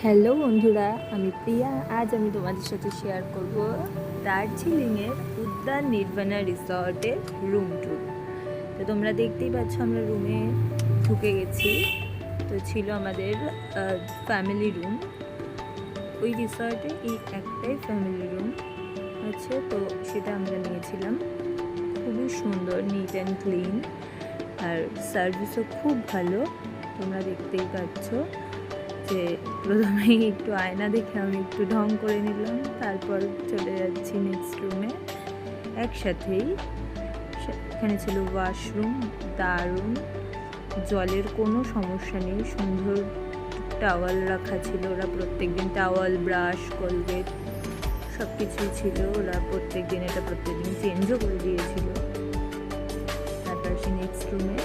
Hello বন্ধুরা, আমি প্রিয়া। আজ আমি তোমাদের সাথে শেয়ার করব দার্জিলিংয়ের উদ্যান নির্বাণা রিসর্টের রুম ট্যুর। তো তোমরা দেখতেই পাচ্ছ আমরা রুমে ঢুকে গেছি। তো ছিল আমাদের ফ্যামিলি রুম। ওই রিসর্টে এই একটাই ফ্যামিলি রুম আছে, তো সেটা আমরা নিয়েছিলাম। খুবই সুন্দর, নিট অ্যান্ড ক্লিন, আর সার্ভিসও খুব ভালো। তোমরা দেখতেই পাচ্ছ যে প্রথমেই একটু আয়না দেখে আমি একটু ঢং করে নিলাম, তারপর চলে যাচ্ছি নেক্সট রুমে একসাথেই। এখানে ছিল ওয়াশরুম, দারুণ, জলের কোনো সমস্যা নেই, সুন্দর টাওয়াল রাখা ছিল। ওরা প্রত্যেকদিন টাওয়াল, ব্রাশ, কোলগেট সব কিছুই ছিল। ওরা প্রত্যেকদিন চেঞ্জও করে দিয়েছিল। তারপর সে নেক্সট রুমে,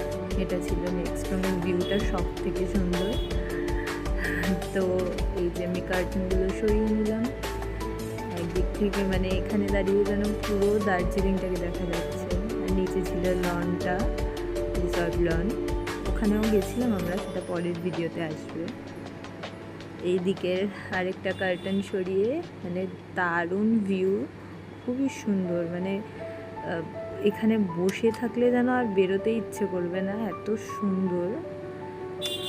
এটা ছিল নেক্সট রুমের ভিউটা সব থেকে সুন্দর। তো এই যে আমি কার্টুনগুলো সরিয়ে নিলাম। একদিক থেকে মানে এখানে দাঁড়িয়ে যেন পুরো দার্জিলিংটাকে দেখা যাচ্ছে। আর নিচে ছিল লনটা, রিসর্ট লন, ওখানেও গেছিলাম আমরা, সেটা পরের ভিডিওতে আসবে। এই দিকের আরেকটা কার্টন সরিয়ে মানে দারুণ ভিউ, খুবই সুন্দর। মানে এখানে বসে থাকলে যেন আর বেরোতে ইচ্ছে করবে না, এত সুন্দর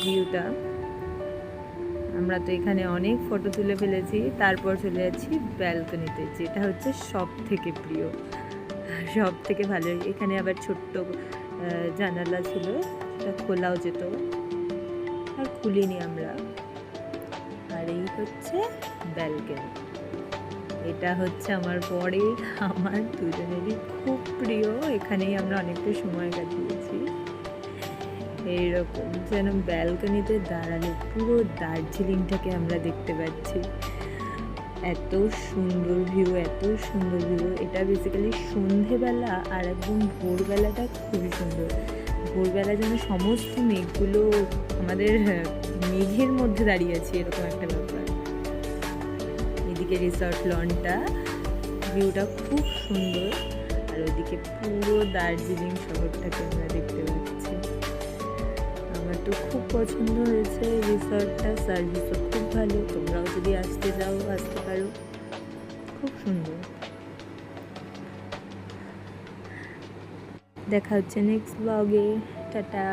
ভিউটা। আমরা তো এখানে অনেক ফটো তুলে ফেলেছি। তারপর চলে যাচ্ছি ব্যালকনিতে, যেটা হচ্ছে সব থেকে প্রিয়, সব থেকে ভালো। এখানে আবার ছোট্ট জানালা ছিল, সেটা খোলাও যেত, আর খুলিনি আমরা। আর এই হচ্ছে ব্যালকনি। এটা হচ্ছে আমার বরের, আমার দুজনেরই খুব প্রিয়। এখানেই আমরা অনেকটা সময় কাটিয়েছি। এইরকম যেন ব্যালকনিতে দাঁড়ালে পুরো দার্জিলিংটাকে আমরা দেখতে পাচ্ছি। এত সুন্দর ভিউ, এত সুন্দর ভিউ। এটা বেসিক্যালি সন্ধেবেলা আর একদম ভোরবেলাটা খুবই সুন্দর। ভোরবেলা যেন সমস্ত মেঘগুলো আমাদের মেঘের মধ্যে দাঁড়িয়ে আছে, এরকম একটা ব্যাপার। এদিকে রিসর্ট লনটা, ভিউটা খুব সুন্দর। আর ওইদিকে পুরো দার্জিলিং শহরটাকে আমরা দেখতে পাচ্ছি। আমার তো খুব পছন্দ হয়েছে রিসর্টটা, সার্ভিসও খুব ভালো। তোমরাও যদি আসতে চাও আসতে পারো, খুব সুন্দর। দেখা হচ্ছে নেক্সট ব্লগে। টাটা।